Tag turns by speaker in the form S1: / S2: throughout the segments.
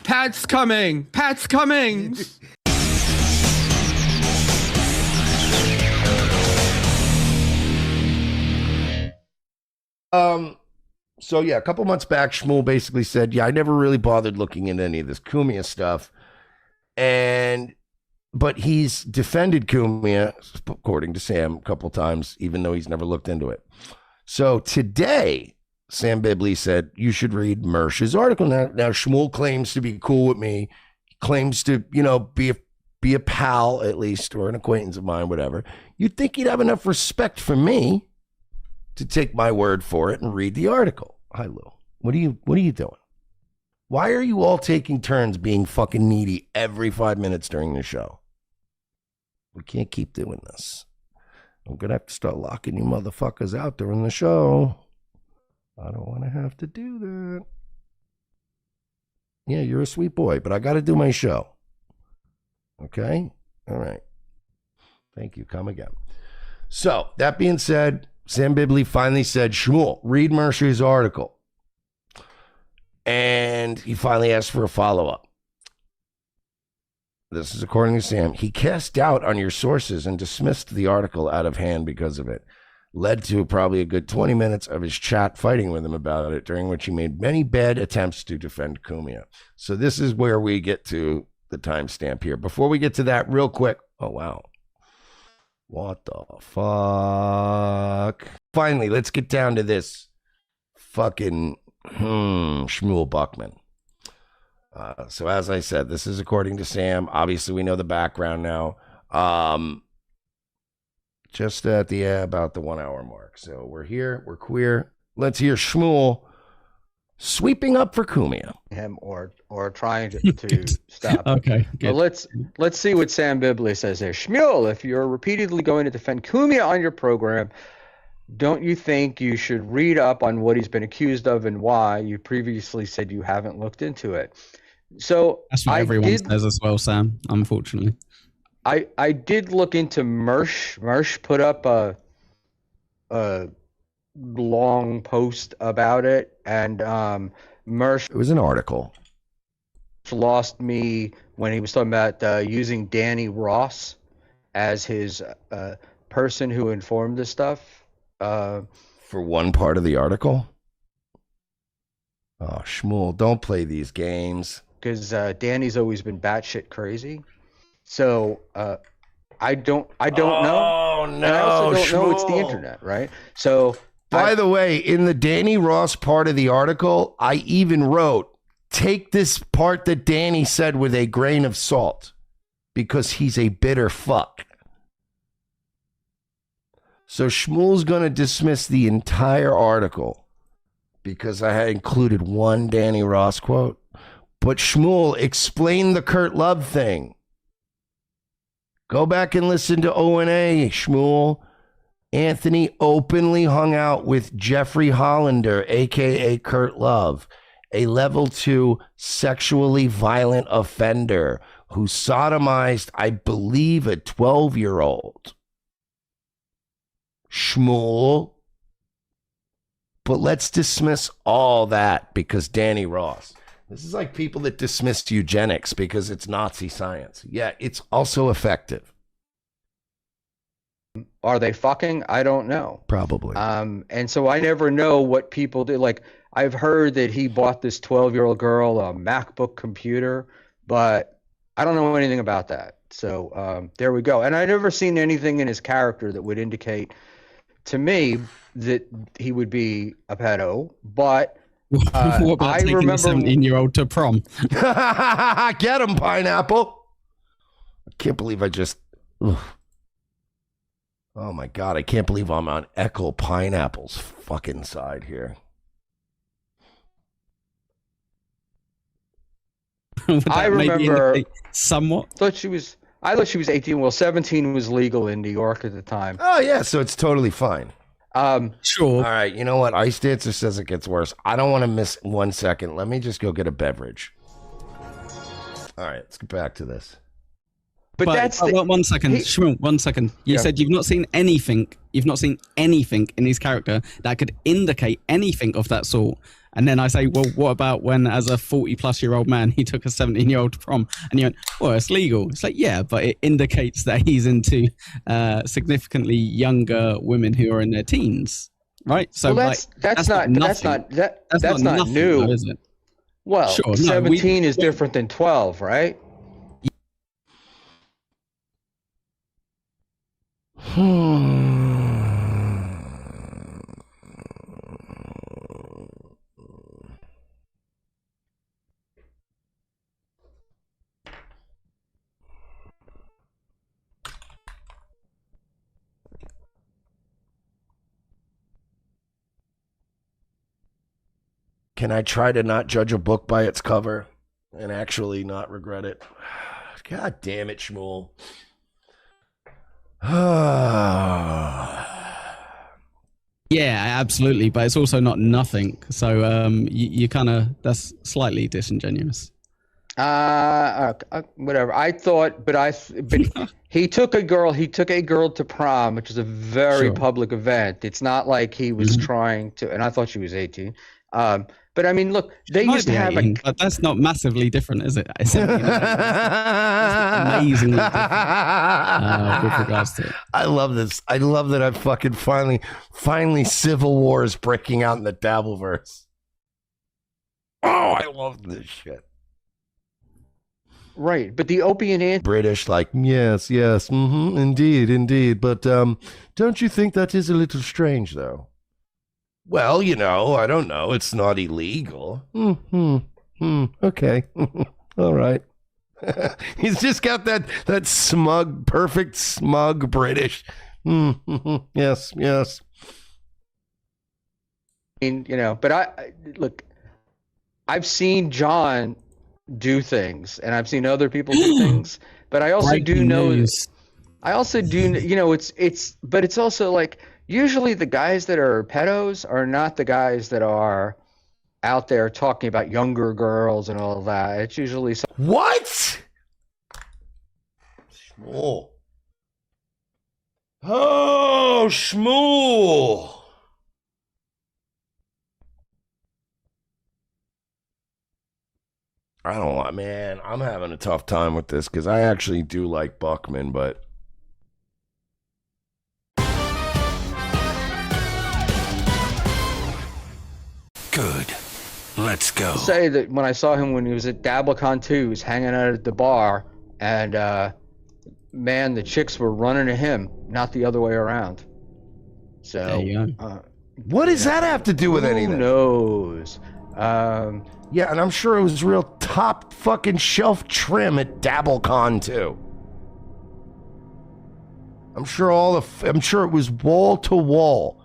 S1: Pat's coming. Pat's coming.
S2: So yeah, a couple months back, Schmuel basically said, yeah, I never really bothered looking into any of this Cumia stuff. But he's defended Cumia, according to Sam, a couple times, even though he's never looked into it. So today, Sam Bibley said, you should read Mersh's article. Now Schmuel claims to be cool with me. He claims to, be a pal, at least, or an acquaintance of mine, whatever. You'd think he'd have enough respect for me to take my word for it and read the article. Hi, Lou. What are you doing? Why are you all taking turns being fucking needy every 5 minutes during the show? We can't keep doing this. I'm going to have to start locking you motherfuckers out during the show. I don't want to have to do that. Yeah, you're a sweet boy, but I got to do my show. Okay? All right. Thank you. Come again. So, that being said, Sam Bibley finally said, Schmuel, read Mersh's article. And he finally asked for a follow-up. This is according to Sam. He cast doubt on your sources and dismissed the article out of hand because of it. Led to probably a good 20 minutes of his chat fighting with him about it, during which he made many bad attempts to defend Cumia. So this is where we get to the timestamp here. Before we get to that, real quick. Oh, wow. What the fuck? Finally, let's get down to this fucking Schmuel Buckman. So as I said, this is according to Sam. Obviously, we know the background now. Just at the about the 1 hour mark. So we're here. We're queer. Let's hear Schmuel sweeping up for Cumia.
S3: Him or trying to stop.
S4: Okay.
S3: Good. Well, let's see what Sam Bibley says here. Schmuel, if you're repeatedly going to defend Cumia on your program, don't you think you should read up on what he's been accused of and why? You previously said you haven't looked into it. So
S4: that's what everyone says as well, Sam, unfortunately.
S3: I did look into Mersh. Mersh put up a long post about it, and Mersh.
S2: It was an article.
S3: Lost me when he was talking about using Danny Ross as his person who informed this stuff.
S2: For one part of the article? Oh, Schmuel, don't play these games.
S3: Because Danny's always been batshit crazy. So I don't know.
S2: Oh, no,
S3: and I also don't
S2: Schmuel.
S3: know it's the internet, right? So
S2: by the way, in the Danny Ross part of the article, I even wrote, take this part that Danny said with a grain of salt, because he's a bitter fuck. So Schmuel's going to dismiss the entire article because I had included one Danny Ross quote. But Schmuel explained the Kurt Love thing. Go back and listen to O&A, Schmuel. Anthony openly hung out with Jeffrey Hollander, a.k.a. Kurt Love, a level 2 sexually violent offender who sodomized, I believe, a 12-year-old. Schmuel. But let's dismiss all that because Danny Ross. This is like people that dismissed eugenics because it's Nazi science. Yeah, it's also effective.
S3: Are they fucking? I don't know.
S2: Probably.
S3: And so I never know what people do. Like, I've heard that he bought this 12-year-old girl a MacBook computer, but I don't know anything about that. So there we go. And I've never seen anything in his character that would indicate to me that he would be a pedo, but
S4: what about
S3: I
S4: taking
S3: remember
S4: a 17-year-old to prom?
S2: Get him, Pineapple. I can't believe I just... Ugh. Oh my God, I can't believe I'm on Echo Pineapple's fucking side here.
S3: I remember
S4: somewhat.
S3: I thought she was 18. Well, 17 was legal in New York at the time.
S2: Oh yeah, so it's totally fine.
S4: Sure.
S2: All right, you know what? Ice Dancer says it gets worse. I don't want to miss 1 second. Let me just go get a beverage. All right, let's get back to this.
S3: But that's the,
S4: 1 second, Schmuel, 1 second. You said you've not seen anything. You've not seen anything in his character that could indicate anything of that sort. And then I say, well, what about when, as a 40-plus-year-old man, he took a 17-year-old to prom? And you went, well, it's legal. It's like, yeah, but it indicates that he's into significantly younger women who are in their teens, right? So
S3: well, that's not new,
S4: though, is it?
S3: Well,
S4: sure,
S3: 17 is different than 12, right?
S2: Can I try to not judge a book by its cover and actually not regret it? God damn it, Schmuel.
S4: Yeah, absolutely. But it's also not nothing. So you kind of, that's slightly disingenuous.
S3: Whatever. I thought, but he took a girl to prom, which is a very public event. It's not like he was trying to, and I thought she was 18. But I mean, look, they used to have
S4: but that's not massively different, is it? It's amazingly different with regards to it.
S2: I love this. I love that I fucking finally civil war is breaking out in the Dabbleverse. Oh, I love this shit.
S3: Right, but the Opie and Anthony
S2: British, like, yes, indeed. But don't you think that is a little strange, though? Well, you know, I don't know. It's not illegal. Okay. All right. He's just got that smug, perfect smug British. Yes.
S3: I mean, you know, but look, I've seen John do things, and I've seen other people do things, but I also do know, you know, but it's also like, usually the guys that are pedos are not the guys that are out there talking about younger girls and all that. It's usually
S2: what? Schmuel. Oh, Schmuel. I don't want, man. I'm having a tough time with this because I actually do like Buckman, but.
S5: Good. Let's go.
S3: Say that when I saw him when he was at DabbleCon 2, he was hanging out at the bar, and man, the chicks were running to him, not the other way around. So,
S4: there you
S3: go.
S2: What does that have to do with anything?
S3: Who knows?
S2: Yeah, and I'm sure it was real top fucking shelf trim at DabbleCon too. I'm sure it was wall to wall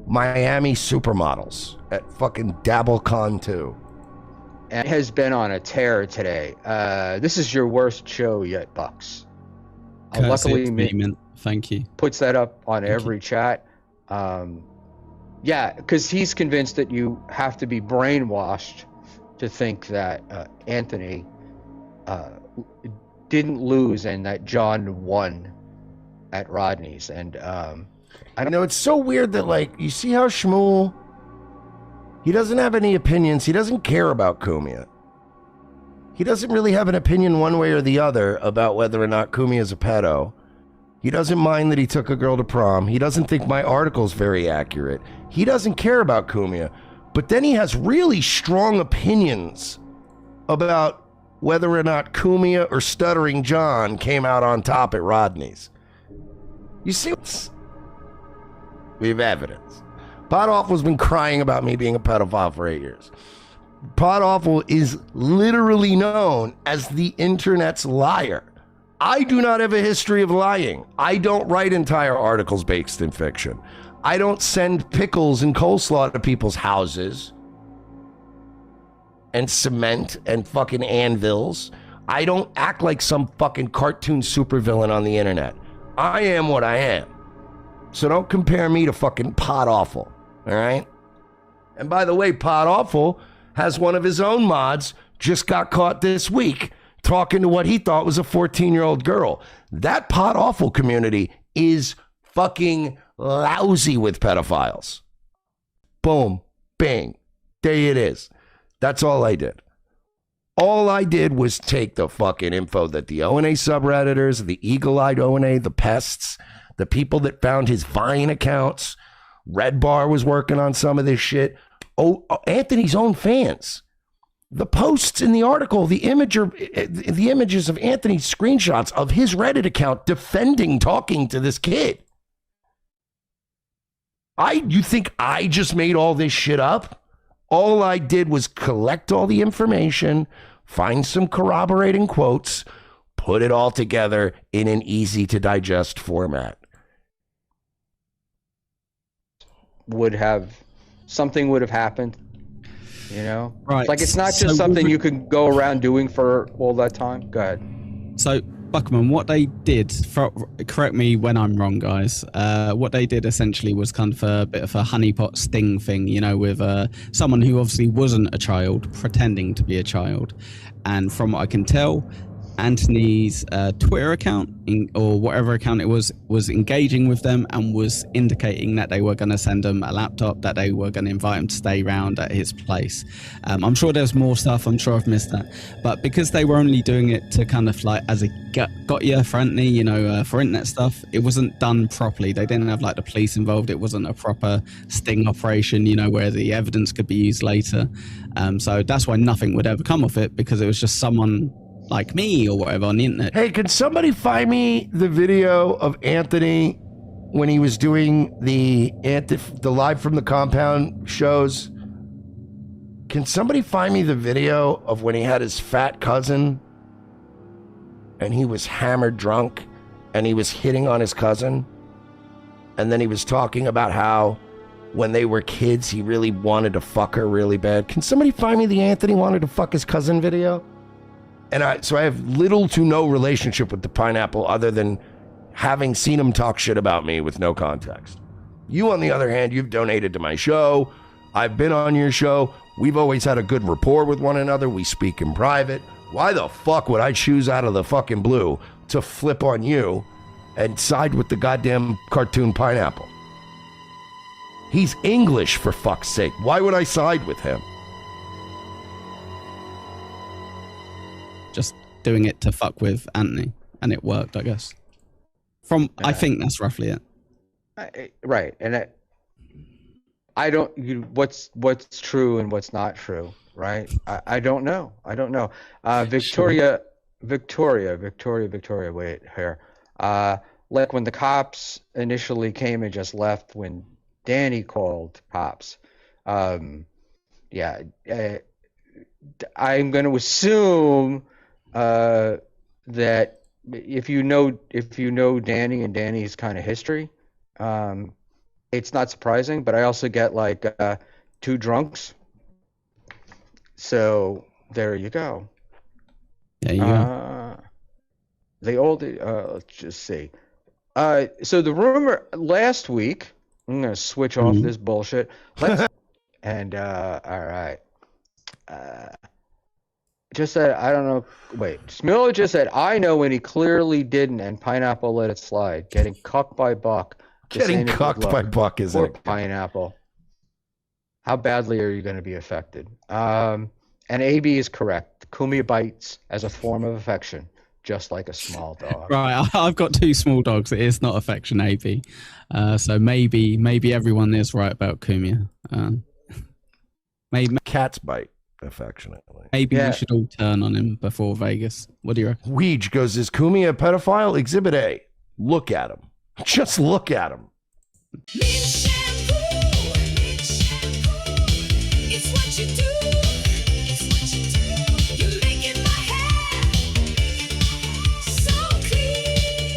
S2: Miami supermodels at fucking DabbleCon too.
S3: And it has been on a tear today. This is your worst show yet, Bucks. Luckily,
S4: thank you.
S3: Puts that up on every chat. Yeah, because he's convinced that you have to be brainwashed to think that Anthony didn't lose and that John won at Rodney's. And
S2: I know it's so weird that, like, you see how Schmuel, he doesn't have any opinions. He doesn't care about Cumia. He doesn't really have an opinion one way or the other about whether or not Cumia is a pedo. He doesn't mind that he took a girl to prom. He doesn't think my article's very accurate. He doesn't care about Cumia. But then he has really strong opinions about whether or not Cumia or Stuttering John came out on top at Rodney's. You see, we have evidence. Pot Awful's been crying about me being a pedophile for 8 years. Pot Awful is literally known as the internet's liar. I do not have a history of lying. I don't write entire articles based in fiction. I don't send pickles and coleslaw to people's houses and cement and fucking anvils. I don't act like some fucking cartoon supervillain on the internet. I am what I am. So don't compare me to fucking Pot Awful, all right? And by the way, Pot Awful has one of his own mods just got caught this week talking to what he thought was a 14-year-old girl. That Pot Awful community is fucking lousy with pedophiles. Boom, bing, There it is. That's all I did. All I did was take the fucking info that the O&A subredditors, the eagle-eyed O&A, the pests, the people that found his Vine accounts, Red Bar was working on some of this shit. Oh, Anthony's own fans. The posts in the article, the images of Anthony's screenshots of his Reddit account defending talking to this kid. You think I just made all this shit up? All I did was collect all the information, find some corroborating quotes, put it all together in an easy to digest format.
S3: Something would have happened, you know?
S4: Right.
S3: Like, it's not just something you could go around doing for all that time. Go ahead.
S4: So, Buckman, what they did, correct me when I'm wrong, guys, what they did essentially was kind of a bit of a honeypot sting thing, you know, with someone who obviously wasn't a child, pretending to be a child. And from what I can tell, Anthony's Twitter account or whatever account it was engaging with them and was indicating that they were going to send him a laptop, that they were going to invite him to stay around at his place. I'm sure there's more stuff. I'm sure I've missed that. But because they were only doing it to kind of like as a got you for Anthony, you know, for internet stuff, it wasn't done properly. They didn't have like the police involved. It wasn't a proper sting operation, you know, where the evidence could be used later. So that's why nothing would ever come of it, because it was just someone like me or whatever on the internet.
S2: Hey, can somebody find me the video of Anthony when he was doing the live from the compound shows? Can somebody find me the video of when he had his fat cousin and he was hammered drunk and he was hitting on his cousin? And then he was talking about how when they were kids, he really wanted to fuck her really bad. Can somebody find me the Anthony wanted to fuck his cousin video? And so I have little to no relationship with the pineapple other than having seen him talk shit about me with no context. You, on the other hand, you've donated to my show. I've been on your show. We've always had a good rapport with one another. We speak in private. Why the fuck would I choose out of the fucking blue to flip on you and side with the goddamn cartoon pineapple? He's English, for fuck's sake. Why would I side with him?
S4: Just doing it to fuck with Anthony, and it worked, I guess. I think that's roughly it.
S3: Right, and I don't. What's true and what's not true, right? I don't know. Victoria. Wait here. Like when the cops initially came and just left when Danny called cops. I'm going to assume that if you know Danny and Danny's kind of history, it's not surprising. But I also get like two drunks, so there you go.
S4: There you go.
S3: Let's just see. So the rumor last week, I'm gonna switch off this bullshit. And all right. Just said, I don't know. Wait, Schmuel just said, I know when he clearly didn't, and Pineapple let it slide. Getting cucked by Buck.
S2: Getting cucked by Buck, isn't it?
S3: Pineapple. How badly are you going to be affected? And AB is correct. Cumia bites as a form of affection, just like a small dog.
S4: Right, I've got two small dogs. It is not affection, AB. So maybe everyone is right about Cumia. Maybe
S2: Cats bite affectionately.
S4: Maybe we should all turn on him before Vegas. What do you reckon?
S2: Weege goes, is Cumia a pedophile? Exhibit A. Look at him. Just look at him.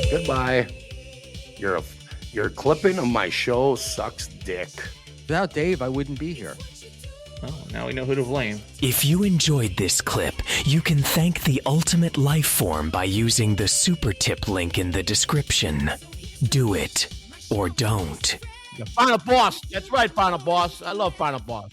S2: Goodbye. Your clipping of my show sucks dick.
S3: Without Dave, I wouldn't be here.
S1: Oh, now we know who to blame.
S5: If you enjoyed this clip, you can thank the ultimate life form by using the super tip link in the description. Do it or don't.
S6: Final Boss. That's right, Final Boss. I love Final Boss.